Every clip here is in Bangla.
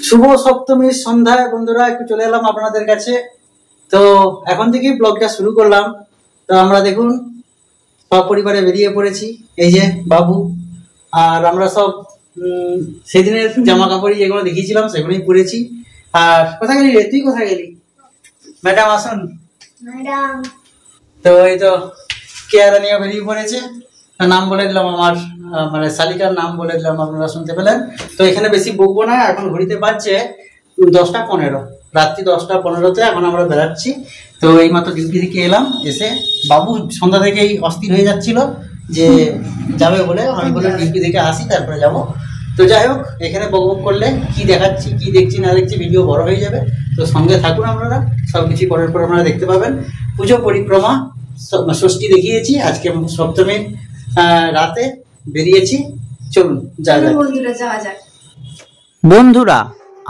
শুভ সপ্তমীর সন্ধ্যায় বন্ধুরা একটু চলে এলাম আপনাদের কাছে। তো এখন থেকেই ব্লগটা শুরু করলাম। তো আমরা দেখুন সপরিবারে বেরিয়ে পড়েছি, এই যে বাবু আর আমরা সব সেদিনের জামা কাপড়ই যেগুলো দেখিয়েছিলাম সেগুলোই পরেছি। আর কোথায় গেলি রে, তুই কোথায় গেলি? ম্যাডাম আসুন। ম্যাডাম তো এই তো কেয়ারা নিয়ে বেরিয়ে পড়েছে। নাম বলে দিলাম, আমার মানে শালিকার নাম বলে দিলাম, আপনারা শুনতে পেলেন। তো এখানে বেশি বকবো না, এখন ঘড়িতে বাজছে 10টা 15, রাত্রি 10টা 15-তে এখন আমরা বেড়াচ্ছি। তো এই মাত্র ডিউটি থেকে এলাম, এসে বাবু সন্ধ্যা থেকেই অস্থির হয়ে যাচ্ছিল যে যাবে বলে, আমি বললাম ডিউটি থেকে আসি তারপরে যাব। তো যাই হোক, এখানে বকবক করলে কি দেখাচ্ছি কি দেখছি না দেখছি ভিডিও বড় হয়ে যাবে। তো সঙ্গে থাকুন আপনারা, সব কিছু করার পর আপনারা দেখতে পাবেন। পুজো পরিক্রমা ষষ্ঠী দেখিয়েছি, আজকে সপ্তমীর রাতে বেরিয়েছি। চলুন যাওয়া যাক। বন্ধুরা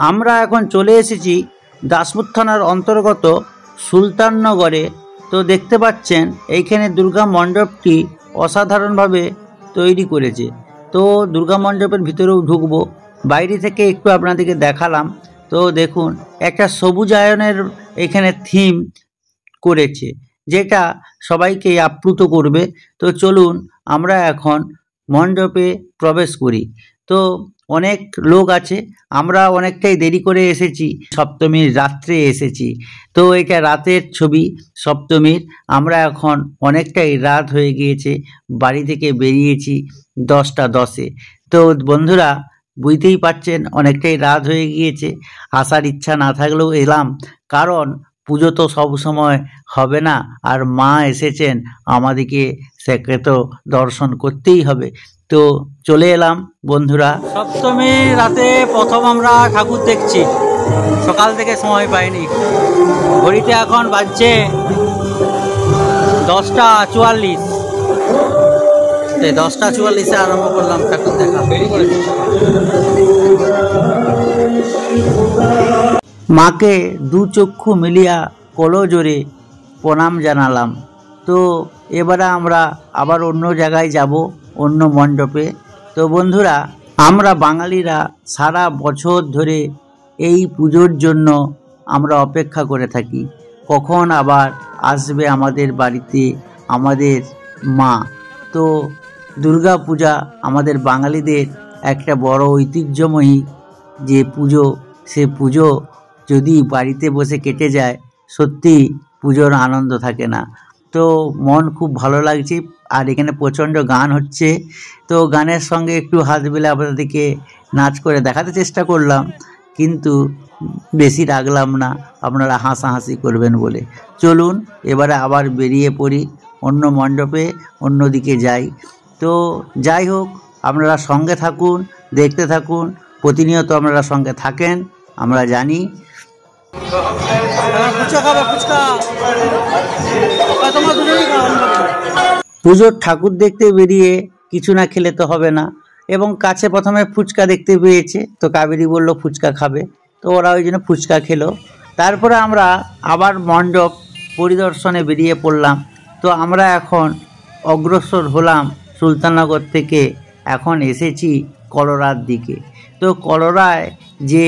আমরা এখন চলে এসেছি দাসপুর থানার অন্তর্গত সুলতাননগরে। তো দেখতে পাচ্ছেন এইখানে দুর্গা মণ্ডপটি অসাধারণভাবে তৈরি করেছে। তো দুর্গা মণ্ডপের ভিতরেও ঢুকবো, বাইরে থেকে একটু আপনাদেরকে দেখালাম। তো দেখুন একটা সবুজায়নের এখানে থিম করেছে, যেটা সবাইকে আপ্লুত করবে। তো চলুন আমরা এখন মণ্ডপে প্রবেশ করি। তো অনেক লোক আছে, আমরা অনেকটাই দেরি করে এসেছি, সপ্তমীর রাত্রে এসেছি। তো এটা রাতের ছবি সপ্তমীর। আমরা এখন অনেকটাই রাত হয়ে গিয়েছে, বাড়ি থেকে বেরিয়েছি 10টা 10-এ। তো বন্ধুরা বুঝতেই পারছেন অনেকটাই রাত হয়ে গিয়েছে। আসার ইচ্ছা না থাকলেও এলাম, কারণ পুজো তো সব সময় হবে না, আর মা এসেছেন আমাদেরকে সেকে তো দর্শন করতেই হবে। তো চলে এলাম বন্ধুরা। সপ্তমী রাতে প্রথম আমরা ঠাকুর দেখছি, সকাল থেকে সময় পাইনি। ঘড়িতে এখন বাজছে 10টা 44। 10টা 44-এ আরম্ভ করলাম ঠাকুর দেখা। মাকে দু চক্ষু মিলিয়া কলজোরে প্রণাম জানালাম। তো এবারে আমরা আবার অন্য জায়গায় যাব, অন্য মণ্ডপে। তো বন্ধুরা আমরা বাঙালিরা সারা বছর ধরে এই পুজোর জন্য আমরা অপেক্ষা করে থাকি, কখন আবার আসবে আমাদের বাড়িতে আমাদের মা। তো দুর্গা পূজা আমাদের বাঙালিদের একটা বড় ঐতিহ্যময়ী যে পুজো, সে পুজো যদি বাড়িতে বসে কেটে যায়, সত্যি পুজোর আনন্দ থাকে না। তো মন খুব ভালো লাগছে, আর এখানে প্রচণ্ড গান হচ্ছে। তো গানের সঙ্গে একটু হাত মিলে আপনাদেরকে নাচ করে দেখাতে চেষ্টা করলাম, কিন্তু বেশি রাখলাম না, আপনারা হাসাহাসি করবেন বলে। চলুন এবারে আবার বেরিয়ে পড়ি, অন্য মণ্ডপে অন্যদিকে যাই। তো যাই হোক, আপনারা সঙ্গে থাকুন, দেখতে থাকুন, প্রতিনিয়ত আপনারা সঙ্গে থাকেন, আমরা জানি। পুজোর ঠাকুর দেখতে বেরিয়ে কিছু না খেলে তো হবে না, এবং কাছে প্রথমে ফুচকা দেখতে পেয়েছে, তো কাবেরী বলল ফুচকা খাবে, তো ওরা ওই জন্য ফুচকা খেলো। তারপরে আমরা আবার মণ্ডপ পরিদর্শনে বেরিয়ে পড়লাম। তো আমরা এখন অগ্রসর হলাম সুলতাননগর থেকে, এখন এসেছি কলোরার দিকে। তো কলোরায় যে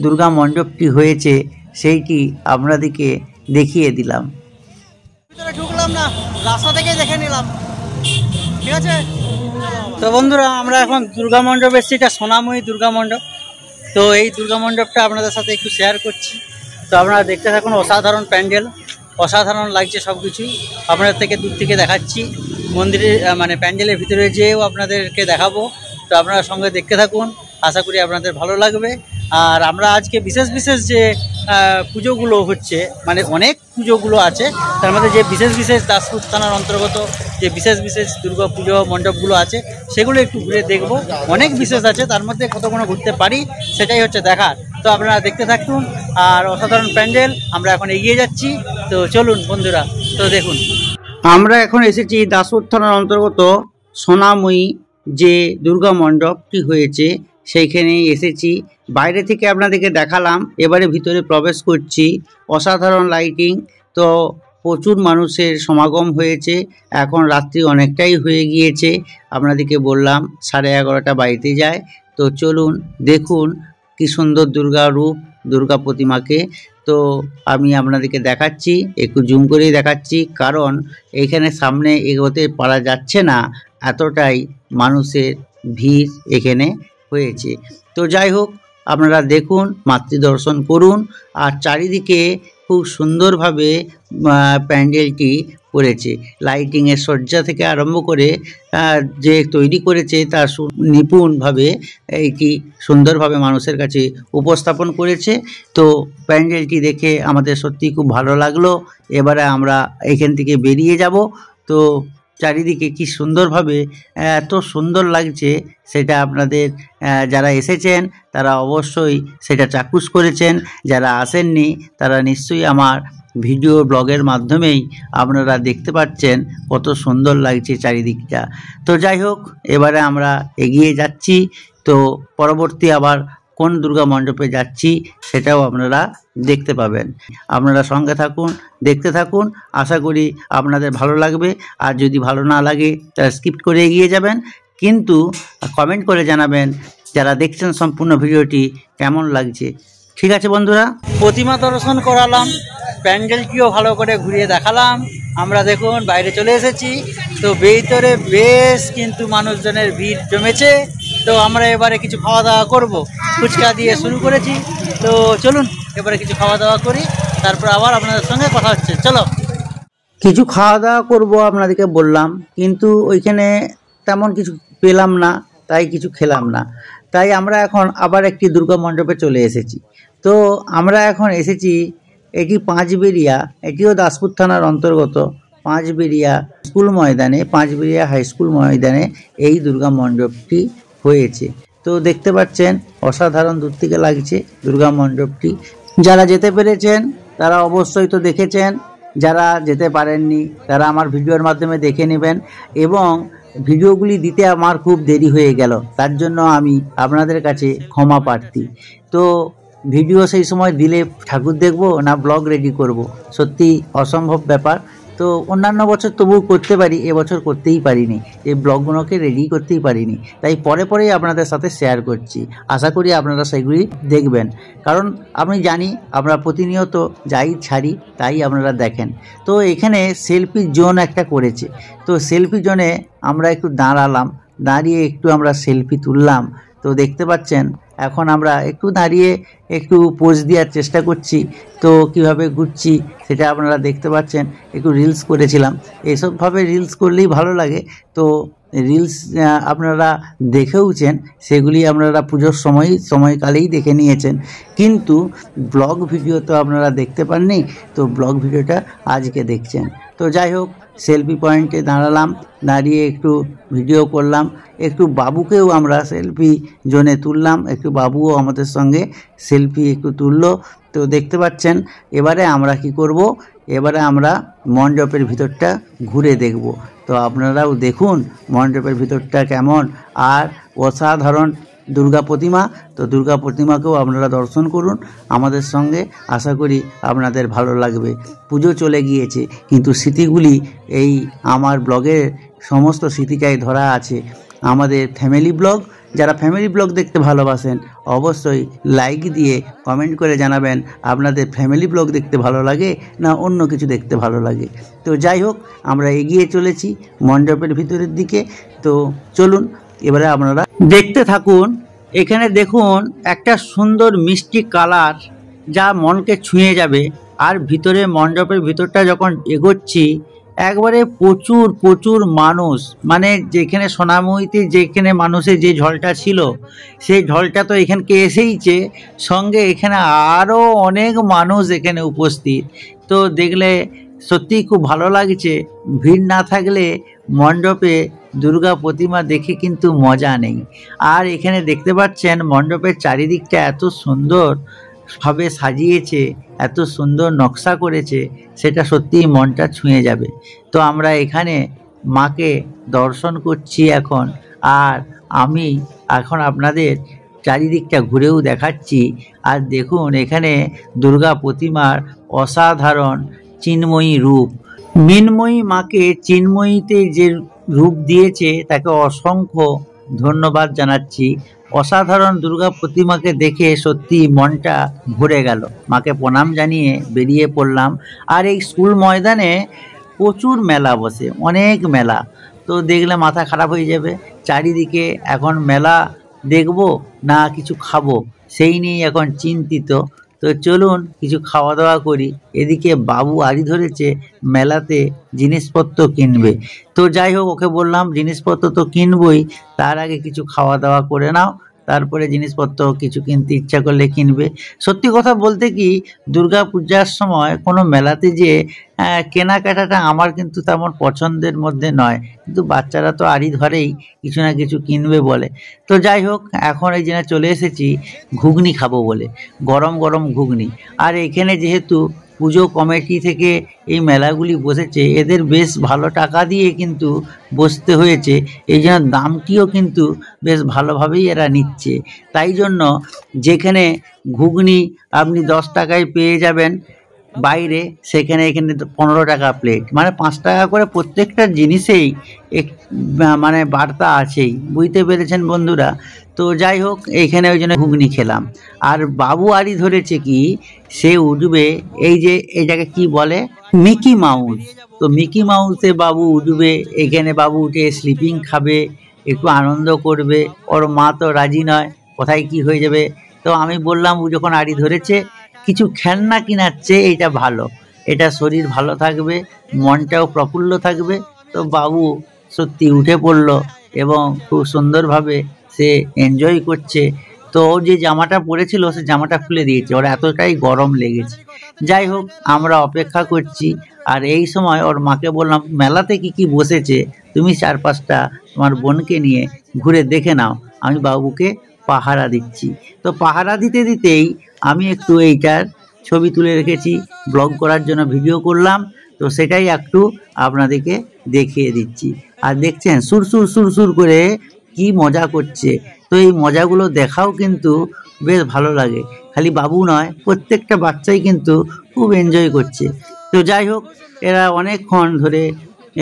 দুর্গা মণ্ডপটি হয়েছে সেইটি আপনাদেরকে দেখিয়ে দিলাম। ভিতরে ঢুকলাম না, রাস্তা থেকে দেখে নিলাম, ঠিক আছে। তো বন্ধুরা আমরা এখন দুর্গা মণ্ডপ এসেছি, এটা সোনাময়ী দুর্গা মণ্ডপ। তো এই দুর্গা মণ্ডপটা আপনাদের সাথে একটু শেয়ার করছি। তো আপনারা দেখতে থাকুন, অসাধারণ প্যান্ডেল, অসাধারণ লাগছে সব কিছুই। আপনাদের থেকে দূর থেকে দেখাচ্ছি, মন্দিরের মানে প্যান্ডেলের ভিতরে যেয়েও আপনাদেরকে দেখাবো। তো আপনারা সঙ্গে দেখতে থাকুন, আশা করি আপনাদের ভালো লাগবে। আর আমরা আজকে বিশেষ বিশেষ যে পুজোগুলো হচ্ছে, মানে অনেক পুজোগুলো আছে, তার মধ্যে যে বিশেষ বিশেষ দাসপুর থানার অন্তর্গত যে বিশেষ বিশেষ দুর্গা পুজো মণ্ডপগুলো আছে সেগুলো একটু ঘুরে দেখব। অনেক বিশেষ আছে, তার মধ্যে কতগুলো ঘুরতে পারি সেটাই হচ্ছে দেখার। তো আপনারা দেখতে থাকুন, আর অসাধারণ প্যান্ডেল, আমরা এখন এগিয়ে যাচ্ছি। তো চলুন বন্ধুরা, তো দেখুন আমরা এখন এসেছি দাসপুর থানার অন্তর্গত সোনাময়ী যে দুর্গা মণ্ডপটি হয়েছে সেইখানে এসেছি। বাইরে থেকে আপনাদেরকে দেখালাম, এবারে ভিতরে প্রবেশ করছি। অসাধারণ লাইটিং, তো প্রচুর মানুষের সমাগম হয়েছে। এখন রাত্রি অনেকটাই হয়ে গিয়েছে, আপনাদেরকে বললাম 11:30 বাড়িতে যায়। তো চলুন দেখুন কি সুন্দর দুর্গা রূপ, দুর্গা প্রতিমাকে। তো আমি আপনাদেরকে দেখাচ্ছি, একটু জুম করেই দেখাচ্ছি, কারণ এখানে সামনে এগোতে পারা যাচ্ছে না, এতটাই মানুষের ভিড় এখানে হয়েছে। তো যাই হোক, আপনারা দেখুন, মাতৃদর্শন করুন। আর চারিদিকে খুব সুন্দরভাবে প্যান্ডেলটি করেছে, লাইটিংয়ের সজ্জা থেকে আরম্ভ করে যে তৈরি করেছে তার নিপুণভাবে এইটি সুন্দরভাবে মানুষের কাছে উপস্থাপন করেছে। তো প্যান্ডেলটি দেখে আমাদের সত্যি খুব ভালো লাগলো। এবারে আমরা এখান থেকে বেরিয়ে যাব। তো চারিদিকে কি সুন্দরভাবে, এত সুন্দর লাগছে, সেটা আপনাদের যারা এসেছেন তারা অবশ্যই সেটা চাক্ষুষ করেছেন, যারা আসেননি তারা নিশ্চয়ই আমার ভিডিও ব্লগের মাধ্যমেই আপনারা দেখতে পাচ্ছেন কত সুন্দর লাগছে চারিদিকটা। তো যাই হোক, এবারে আমরা এগিয়ে যাচ্ছি। তো পরবর্তী আবার কোন দুর্গা মণ্ডপে যাচ্ছি সেটাও আপনারা দেখতে পাবেন। আপনারা সঙ্গে থাকুন, দেখতে থাকুন, আশা করি আপনাদের ভালো লাগবে। আর যদি ভালো না লাগে তারা স্কিপ করে এগিয়ে যাবেন, কিন্তু কমেন্ট করে জানাবেন যারা দেখছেন সম্পূর্ণ ভিডিওটি কেমন লাগছে। ঠিক আছে বন্ধুরা, প্রতিমা দর্শন করালাম, প্যান্ডেলটিও ভালো করে ঘুরিয়ে দেখালাম। আমরা দেখুন বাইরে চলে এসেছি। তো ভিতরে বেশ কিন্তু মানুষজনের ভিড় জমেছে। তো আমরা এবারে কিছু খাওয়া দাওয়া করব, ফুচকা দিয়ে শুরু করেছি। তো চলুন এবারে কিছু খাওয়া দাওয়া করি, তারপর আবার আপনাদের সঙ্গে কথা হচ্ছে। চলো, কিছু খাওয়া দাওয়া করবো আপনাদেরকে বললাম, কিন্তু ওইখানে তেমন কিছু পেলাম না, তাই কিছু খেলাম না। তাই আমরা এখন আবার একটি দুর্গা মণ্ডপে চলে এসেছি। তো আমরা এখন এসেছি, এটি পাঁচবেড়িয়া, এটিও দাসপুর থানার অন্তর্গত পাঁচবেড়িয়া স্কুল ময়দানে, পাঁচবেড়িয়া হাই স্কুল ময়দানে এই দুর্গা মণ্ডপটি হয়েছে। তো দেখতে পাচ্ছেন অসাধারণ দূর থেকে লাগছে দুর্গা মণ্ডপটি। যারা যেতে পেরেছেন তারা অবশ্যই তো দেখেছেন, যারা যেতে পারেননি তারা আমার ভিডিওর মাধ্যমে দেখে নেবেন। এবং ভিডিওগুলি দিতে আমার খুব দেরি হয়ে গেল, তার জন্য আমি আপনাদের কাছে ক্ষমা প্রার্থী। তো ভিডিও সেই সময় দিলে ঠাকুর দেখব না ব্লগ রেডি করব, সত্যি অসম্ভব ব্যাপার। তো অন্যান্য বছর তবু করতে পারি, এবছর করতেই পারিনি, এই ব্লগগুলোকে রেডি করতেই পারিনি, তাই পরে পরেই আপনাদের সাথে শেয়ার করছি। আশা করি আপনারা সেগুলি দেখবেন, কারণ আমি জানি আমরা প্রতিনিয়ত যাই ছাড়ি তাই আপনারা দেখেন। তো এখানে সেলফি জোন একটা করেছে, তো সেলফি জোনে আমরা একটু দাঁড়ালাম, দাঁড়িয়ে একটু আমরা সেলফি তুললাম। তো দেখতে পাচ্ছেন এখন আমরা একটু দাঁড়িয়ে একটু পোজ দেওয়ার চেষ্টা করছি। তো কিভাবে ঘুরছি সেটা আপনারা দেখতে পাচ্ছেন, একটু রিলস করেছিলাম। এসবভাবে রিলস করলেই ভালো লাগে। তো রিলস আপনারা দেখেওছেন, সেগুলি আপনারা পুজোর সময়কালেই দেখে নিয়েছেন, কিন্তু ব্লগ ভিডিও তো আপনারা দেখতে পাননি। তো ব্লগ ভিডিওটা আজকে দেখছেন। তো যাই হোক, সেলফি পয়েন্টে দাঁড়ালাম, দাঁড়িয়ে একটু ভিডিও করলাম, একটু বাবুকেও আমরা সেলফি জোনে তুললাম, একটু বাবুও আমাদের সঙ্গে সেলফি একটু তুললো। তো দেখতে পাচ্ছেন এবারে আমরা কি করব, এবারে আমরা মণ্ডপের ভিতরটা ঘুরে দেখব। তো আপনারাও দেখুন মণ্ডপের ভিতরটা কেমন, আর অসাধারণ দুর্গা প্রতিমা। তো দুর্গা প্রতিমাকেও আপনারা দর্শন করুন আমাদের সঙ্গে, আশা করি আপনাদের ভালো লাগবে। পুজো চলে গিয়েছে, কিন্তু স্মৃতিগুলি এই আমার ব্লগের সমস্ত স্মৃতিটাই ধরা আছে। আমাদের ফ্যামিলি ব্লগ, যারা ফ্যামিলি ব্লগ দেখতে ভালোবাসেন অবশ্যই লাইক দিয়ে কমেন্ট করে জানাবেন আপনাদের ফ্যামিলি ব্লগ দেখতে ভালো লাগে না অন্য কিছু দেখতে ভালো লাগে। তো যাই হোক, আমরা এগিয়ে চলেছি মণ্ডপের ভিতরের দিকে। তো চলুন এবারে আপনারা দেখতে থাকুন। এখানে দেখুন একটা সুন্দর মিষ্টি কালার, যা মনকে ছুঁয়ে যাবে। আর ভিতরে মণ্ডপের ভিতরটা যখন এগোচ্ছি, একবারে প্রচুর প্রচুর মানুষ, মানে যেখানে সোনামুখীতে যেখানে মানুষের যে ঝলটা ছিল সেই ঝলটা তো এখানকে এসেইছে, সঙ্গে এখানে আরও অনেক মানুষ এখানে উপস্থিত। তো দেখলে সত্যিই খুব ভালো লাগছে। ভিড় না থাকলে মণ্ডপে দুর্গা প্রতিমা দেখে কিন্তু মজা নেই। আর এখানে দেখতে পাচ্ছেন মণ্ডপের চারিদিকটা এত সুন্দর ভাবে সাজিয়েছে, এত সুন্দর নকশা করেছে, সেটা সত্যিই মনটা ছুঁয়ে যাবে। তো আমরা এখানে মাকে দর্শন করছি এখন, আর আমি এখন আপনাদের চারিদিকটা ঘুরেও দেখাচ্ছি। আর দেখুন এখানে দুর্গা প্রতিমার অসাধারণ চিন্ময়ী রূপ। মৃন্ময়ী মাকে চিন্ময়ীতে যে রূপ দিয়েছে তাকে অসংখ্য ধন্যবাদ জানাচ্ছি। অসাধারণ দুর্গা প্রতিমাকে দেখে সত্যি মনটা ভরে গেল। মাকে প্রণাম জানিয়ে বেরিয়ে পড়লাম। আর এই স্কুল ময়দানে প্রচুর মেলা বসে, অনেক মেলা। তো দেখলে মাথা খারাপ হয়ে যাবে। চারিদিকে এখন মেলা দেখবো না কিছু খাবো, সেই নিয়ে এখন চিন্তিত। তো চলুন কিছু খাওয়া দাওয়া করি। এদিকে বাবু আড়ি ধরেছে মেলাতে জিনিসপত্র কিনবে। তো যাই হোক, ওকে বললাম জিনিসপত্র তো কিনবই, তার আগে কিছু খাওয়া দাওয়া করে নাও, তারপরে জিনিসপত্র কিছু কিনতে ইচ্ছা করলে কিনবে। সত্যি কথা বলতে কি, দুর্গা পূজার সময় কোনো মেলাতে যে কেনাকাটাটা আমার কিন্তু তেমন পছন্দের মধ্যে নয়, কিন্তু বাচ্চারা তো আড়ি ধরেই কিছু না কিছু কিনবে বলে। তো যাই হোক, এখন এই জন্য চলে এসেছি ঘুগনি খাবো বলে, গরম গরম ঘুগনি। আর এখানে যেহেতু পুজো কমিটি থেকে এই মেলাগুলি বসেছে, এদের বেশ ভালো টাকা দিয়ে কিন্তু বসতে হয়েছে, এই জন্য দামটিও কিন্তু বেশ ভালোভাবেই এরা নিচ্ছে। তাই জন্য যেখানে ঘুগনি আপনি 10 টাকায় পেয়ে যাবেন বাইরে, সেখানে এখানে 15 টাকা প্লেট, মানে 5 টাকা করে প্রত্যেকটা জিনিসেই মানে বার্তা আছেই, বুঝতে পেরেছেন বন্ধুরা। তো যাই হোক, এইখানে ওই জন্য ঘুগনি খেলাম। আর বাবু আড়ি ধরেছে কি, সে উঠবে এই যে এটাকে কি বলে, মিকি মাউস। তো মিকি মাউসে বাবু উঠবে, এখানে বাবু উঠে স্লিপিং খাবে, একটু আনন্দ করবে। ওর মা তো রাজি নয়, কোথায় কি হয়ে যাবে। তো আমি বললাম, ও যখন আড়ি ধরেছে কিছু খেলনা কেনার চেয়ে এটা ভালো, এটা শরীর ভালো থাকবে, মনটাও প্রফুল্ল থাকবে। তো বাবু সত্যি উঠে পড়লো এবং খুব সুন্দরভাবে সে এনজয় করছে। তো ও যে জামাটা পরেছিল সে জামাটা খুলে দিয়েছে, ওর এতটাই গরম লেগেছে। যাই হোক, আমরা অপেক্ষা করছি। আর এই সময় ওর মাকে বললাম, মেলাতে কি কি বসেছে তুমি 4-5টা তোমার বোনকে নিয়ে ঘুরে দেখে নাও, আমি বাবুকে পাহারা দিচ্ছি। তো পাহারা দিতে দিতেই আমি একটু এইটার ছবি তুলে রেখেছি, ব্লগ করার জন্য ভিডিও করলাম। তো সেটাই একটু আপনাদেরকে দেখিয়ে দিচ্ছি। আর দেখছেন সুরসুর সুরসুর করে কি মজা করছে। তো এই মজাগুলো দেখাও কিন্তু বেশ ভালো লাগে, খালি বাবু নয়, প্রত্যেকটা বাচ্চাই কিন্তু খুব এনজয় করছে। তো যাই হোক, এরা অনেকক্ষণ ধরে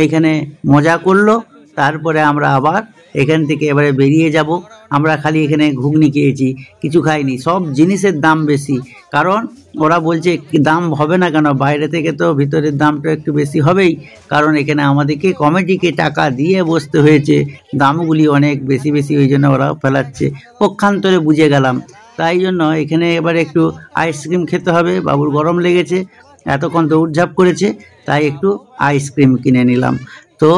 এইখানে মজা করলো। তারপরে আমরা আবার এখান থেকে এবারে বেরিয়ে যাব। আমরা খালি এখানে ঘুগনি খেয়েছি, কিছু খাইনি। সব জিনিসের দাম বেশি, কারণ ওরা বলছে দাম হবে না কেন, বাইরে থেকে তো ভিতরের দামটা একটু বেশি হবেই, কারণ এখানে আমাদেরকে কমিটিকে টাকা দিয়ে বসতে হয়েছে, দামগুলি অনেক বেশি বেশি, ওই জন্য ওরা ফেলাচ্ছে। পক্ষান্তরে বুঝে গেলাম, তাই জন্য এখানে এবারে একটু আইসক্রিম খেতে হবে। বাবুর গরম লেগেছে, এতক্ষণ দৌড়ঝাঁপ করেছে, তাই একটু আইসক্রিম কিনে নিলাম। তো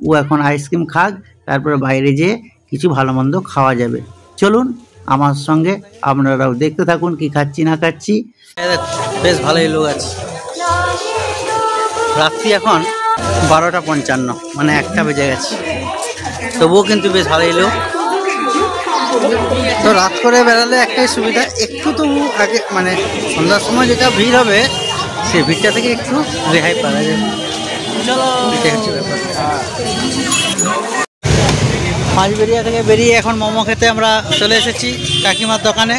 ও এখন আইসক্রিম খাক, তারপরে বাইরে যেয়ে কিছু ভালো মন্দ খাওয়া যাবে। চলুন আমার সঙ্গে আপনারাও দেখতে থাকুন কি খাচ্ছি না খাচ্ছি। বেশ ভালোই লোক আছে। রাত্রি এখন 12:55, মানে 1টা বেজে গেছে, তবুও কিন্তু বেশ ভালোই লোক। তো রাত করে বেড়ালে একটাই সুবিধা, একটু তবু আগে মানে সন্ধ্যার সময় যেটা ভিড় হবে সেই ভিড়টা থেকে একটু রেহাই পাওয়া যাবে। চলো, এটাই হচ্ছে ব্যাপার। মাঝবেরিয়া থেকে বেরিয়ে এখন মোমো খেতে আমরা চলে এসেছি কাকিমার দোকানে।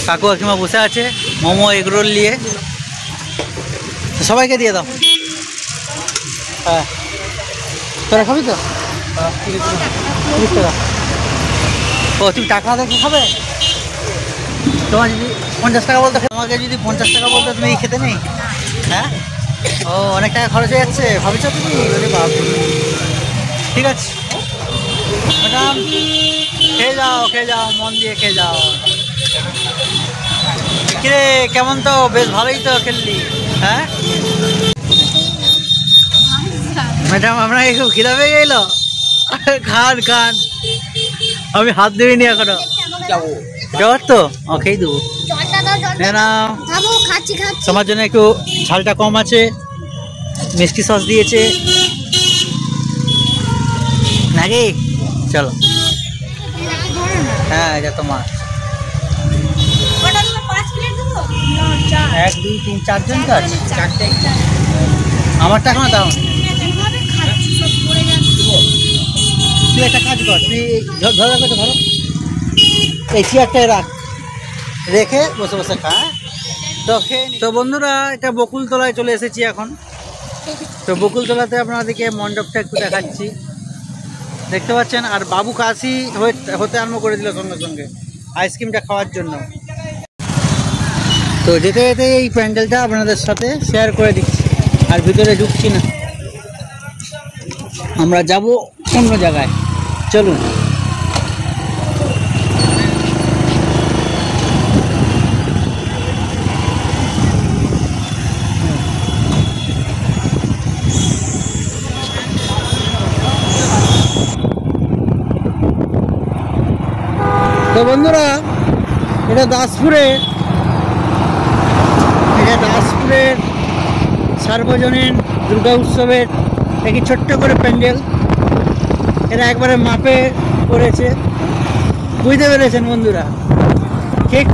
কাকু কাকিমা বসে আছে মোমো এগরোল নিয়ে। সবাইকে দিয়ে দাও। হ্যাঁ, তোরা খাবি তো? 30 টাকা। ও, তুমি টাকা দেখে খাবে? তোমার যদি 50 টাকা বলতে, তোমাকে যদি 50 টাকা বলতে তুমি খেতে নেই? হ্যাঁ, ও অনেক টাকা খরচ হয়ে যাচ্ছে ভাবছো তুমি? ঠিক আছে ম্যাডাম, খেয়ে যাও, মন দিয়ে খেয়ে যাও। কিরে, কেমন? তো বেশ ভালোই তো খেললি। হ্যাঁ ম্যাডাম, আপনাকে খুব খিদা পেয়ে গেল? খান খান, আমি হাত দেবিনি এখনো। যাওয়ার তো খেয়ে দেবো। তোমার জন্য একটু ঝালটা কম আছে, মিষ্টি সস দিয়েছে নাকি? চলো। হ্যাঁ, এটা তোমার। 1 2 3 4 জন তো আছে। আমারটা এখনো দাও। তুই একটা কাজ কর, তুই ধরো এই চেয়ারটায় রেখে বসে বসে খা। তো বন্ধুরা, এটা বকুলতলায় চলে এসেছি এখন। তো বকুলতলাতে আপনাদেরকে মণ্ডপটা একটু দেখাচ্ছি। দেখতে পাচ্ছেন। আর বাবু কাশি হতে আরম্ভ করে দিল সঙ্গে সঙ্গে আইসক্রিমটা খাওয়ার জন্য। তো যেতে যেতে এই প্যান্ডেলটা আপনাদের সাথে শেয়ার করে দিচ্ছি, আর ভিতরে ঢুকছি না, আমরা যাব অন্য জায়গায়। চলুন। তো বন্ধুরা, এটা দাসপুরের সার্বজনীন দুর্গা উৎসবের একটি ছোট্ট করে প্যান্ডেল। এরা একবারে মাপে করেছে, বুঝতে পেরেছেন বন্ধুরা। ঠিক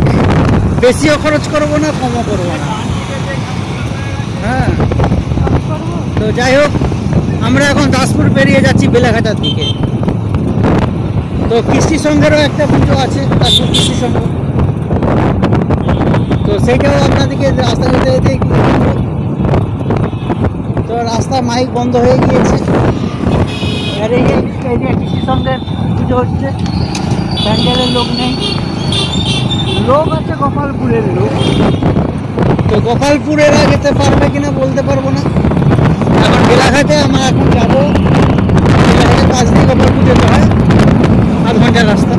বেশিও খরচ করবো না, কমও করবো না। হ্যাঁ, তো যাই হোক, আমরা এখন দাসপুর পেরিয়ে যাচ্ছি বেলাঘাটার দিকে। তো কৃষি সংঘেরও একটা পুজো আছে, দাসপুর কৃষি সংঘ, তো সেইটাও আপনাদেরকে রাস্তা যেতে যেতে। তো রাস্তা মাইক বন্ধ হয়ে গিয়েছে, আর এই যে কৃষি সংঘের পুজো হচ্ছে, প্যান্ডেলের লোক নেই, লোক আছে গোপালপুরের লোক। তো গোপালপুরেরা যেতে পারবে কিনা বলতে পারবো না। এখন বেলাঘাটে আমরা এখন যাবো, বেলাঘাটে কাছ দিয়ে গোপালপুর যেতে হয়, আধ ঘন্টার রাস্তা।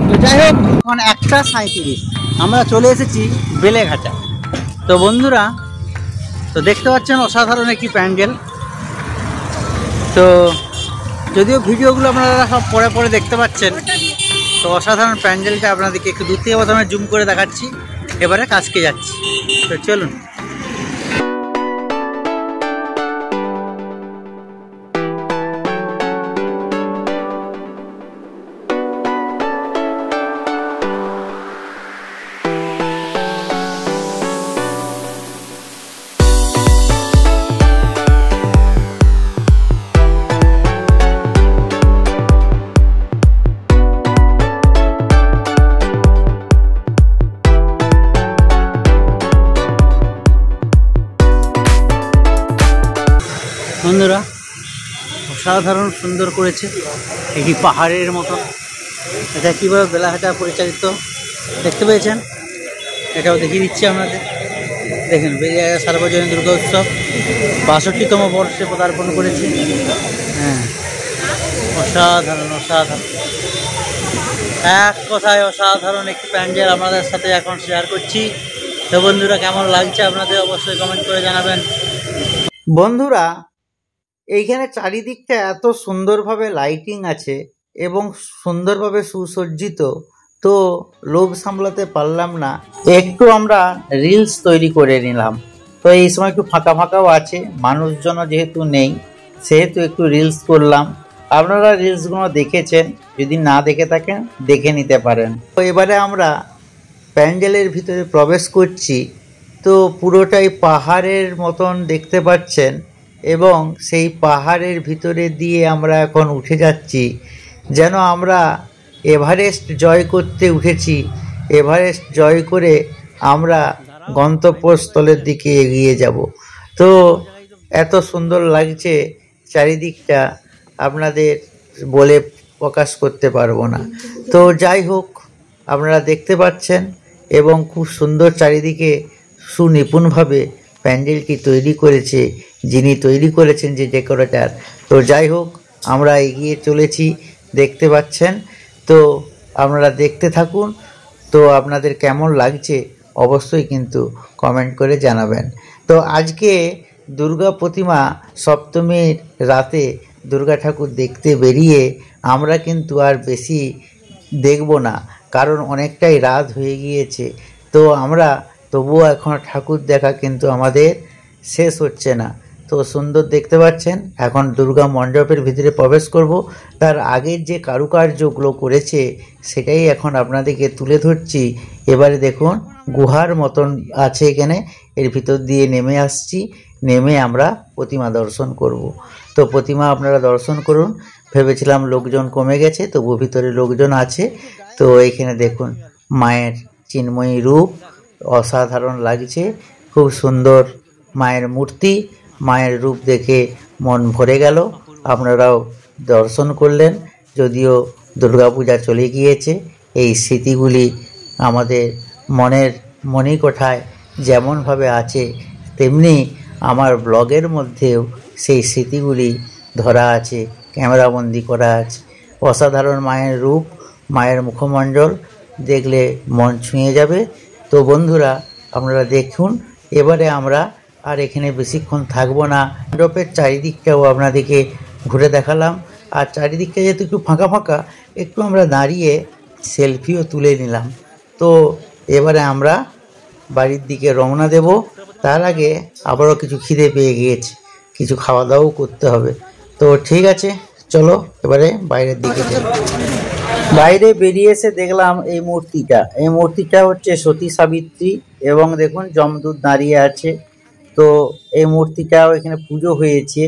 তো যাই হোক, এখন 1:37 আমরা চলে এসেছি বেলেঘাটা। তো বন্ধুরা, তো দেখতে পাচ্ছেন অসাধারণ একটি প্যান্ডেল। তো যদিও ভিডিওগুলো আপনারা সব পরে পরে দেখতে পাচ্ছেন, তো অসাধারণ প্যান্ডেলটা আপনাদেরকে একটু দূর থেকে প্রথমে জুম করে দেখাচ্ছি, এবারে কাছকে যাচ্ছি। তো চলুন। বন্ধুরা, অসাধারণ সুন্দর করেছে, এটি পাহাড়ের মতো। এটা কীভাবে বেলাঘাটা পরিচালিত দেখতে পেয়েছেন, এটাও দেখিয়ে দিচ্ছি আপনাদের। দেখেন, বেরিয়ে সার্বজনীন দুর্গা উৎসব ৬২তম বর্ষে পদার্পণ করেছে। হ্যাঁ, অসাধারণ অসাধারণ, এক কথায় অসাধারণ একটি প্যান্ডেল আপনাদের সাথে এখন শেয়ার করছি। তো বন্ধুরা, কেমন লাগছে আপনাদের অবশ্যই কমেন্ট করে জানাবেন। বন্ধুরা, এইখানে চারিদিকটা এত সুন্দরভাবে লাইটিং আছে এবং সুন্দরভাবে সুসজ্জিত, তো লোভ সামলাতে পারলাম না, একটু আমরা রিলস তৈরি করে নিলাম। তো এই সময় একটু ফাঁকা ফাঁকাও আছে, মানুষজনও যেহেতু নেই, সেহেতু একটু রিলস করলাম। আপনারা রিলসগুলো দেখেছেন, যদি না দেখে থাকেন দেখে নিতে পারেন। তো এবারে আমরা প্যান্ডেলের ভিতরে প্রবেশ করছি। তো পুরোটাই পাহাড়ের মতন দেখতে পাচ্ছেন, এবং সেই পাহাড়ের ভিতরে দিয়ে আমরা এখন উঠে যাচ্ছি, যেন আমরা এভারেস্ট জয় করতে উঠেছি। এভারেস্ট জয় করে আমরা গন্তব্যস্থলের দিকে এগিয়ে যাব। তো এত সুন্দর লাগছে চারিদিকটা, আপনাদের বলে প্রকাশ করতে পারবো না। তো যাই হোক, আপনারা দেখতে পাচ্ছেন, এবং খুব সুন্দর চারিদিকে সুনিপুণভাবে প্যান্ডেলটি তৈরি করেছে যিনি তৈরি করেছেন, যে ডেকোরেটর। তো যাই হোক, আমরা এগিয়ে চলেছি, দেখতে পাচ্ছেন। তো আপনারা দেখতে থাকুন। তো আপনাদের কেমন লাগছে অবশ্যই কিন্তু কমেন্ট করে জানাবেন। তো আজকে দুর্গা প্রতিমা সপ্তমীর রাতে দুর্গা ঠাকুর দেখতে বেরিয়ে আমরা কিন্তু আর বেশি দেখব না, কারণ অনেকটাই রাত হয়ে গিয়েছে। তো আমরা তবুও এখন ঠাকুর দেখা কিন্তু আমাদের শেষ হচ্ছে না। তো সুন্দর দেখতে পাচ্ছেন। এখন দুর্গা মণ্ডপের ভিতরে প্রবেশ করব। তার আগের যে কারুকার্যগুলো করেছে সেটাই এখন আপনাদেরকে তুলে ধরছি। এবারে দেখুন, গুহার মতন আছে এখানে, এর ভিতর দিয়ে নেমে আসছি, নেমে আমরা প্রতিমা দর্শন করব। তো প্রতিমা আপনারা দর্শন করুন। ভেবেছিলাম লোকজন কমে গেছে, তবু ভিতরে লোকজন আছে। তো এখানে দেখুন, মায়ের চিন্ময়ী রূপ অসাধারণ লাগছে, খুব সুন্দর মায়ের মূর্তি। মায়ের রূপ দেখে মন ভরে গেল। আপনারাও দর্শন করলেন। যদিও দুর্গাপূজা চলে গিয়েছে, এই স্মৃতিগুলি আমাদের মণিকোঠায় যেমনভাবে আছে, তেমনি আমার ব্লগের মধ্যেও সেই স্মৃতিগুলি ধরা আছে, ক্যামেরাবন্দি করা আছে। অসাধারণ মায়ের রূপ, মায়ের মুখমণ্ডল দেখলে মন ছুঁয়ে যাবে। তো বন্ধুরা, আপনারা দেখুন। এবারে আমরা আর এখানে বেশিক্ষণ থাকবো না। মণ্ডপের চারিদিকটাও আপনাদেরকে ঘুরে দেখালাম। আর চারিদিকটা যেহেতু একটু ফাঁকা ফাঁকা, একটু আমরা দাঁড়িয়ে সেলফিও তুলে নিলাম। তো এবারে আমরা বাড়ির দিকে রওনা দেব। তার আগে আবারও কিছু খিদে পেয়ে গিয়েছে, কিছু খাওয়া দাওয়াও করতে হবে। তো ঠিক আছে, চলো এবারে বাইরের দিকে যাই। বাইরে বেরিয়ে এসে দেখলাম এই মূর্তিটা হচ্ছে সতী সাবিত্রী, এবং দেখুন যমদূত দাঁড়িয়ে আছে। তো এই মূর্তিটাও এখানে পুজো হয়েছে,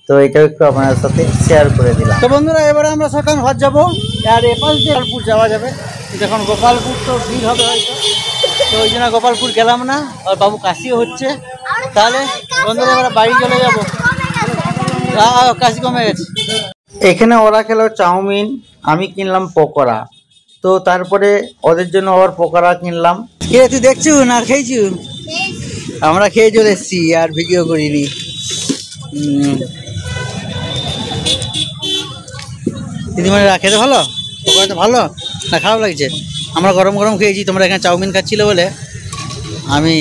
তো এটাও একটু আপনার সাথে শেয়ার করে দিলাম। তো বন্ধুরা, এবারে আমরা সকাল ঘর যাবো, আর এপাশ দিয়ে গোপালপুর যাওয়া যাবে। যখন গোপালপুর তো ভিড় হবে হয়তো, তো ওই জন্য গোপালপুর গেলাম না। আর বাবু কাশিও হচ্ছে, তাহলে বন্ধুরা এবার বাড়ি চলে যাবো। কাশি কমে গেছে। এখানে ওরা খেলো চাউমিন, আমি কিনলাম পকোড়া। তো তারপরে ওদের জন্য আবার পকোড়া কিনলাম। কে তুই দেখছু না খেয়েছু? আমরা খেয়ে চলে এসছি, আর ভিডিও করিনি। দিদিমণিরা খেতে ভালো, পকোড়াটা ভালো না খারাপ লাগছে? আমরা গরম গরম খেয়েছি, তোমরা এখানে চাউমিন খাচ্ছিলে বলে আমি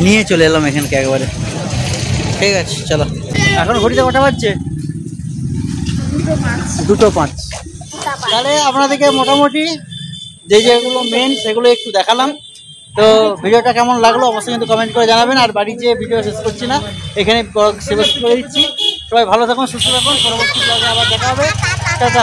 নিয়ে চলে এলাম এখানকে একবারে। ঠিক আছে, চলো। এখন ঘড়িতে কটা বাজছে? 2:05। তাহলে আপনাদেরকে মোটামুটি যেগুলো মেন সেগুলো একটু দেখালাম। তো ভিডিওটা কেমন লাগলো অবশ্যই কিন্তু কমেন্ট করে জানাবেন। আর বাড়ি যেয়ে ভিডিও শেষ করছি না, এখানে শেষ করে দিচ্ছি। সবাই ভালো থাকুন, সুস্থ থাকুন। পরবর্তী ব্লগে আবার দেখা হবে। টাটা।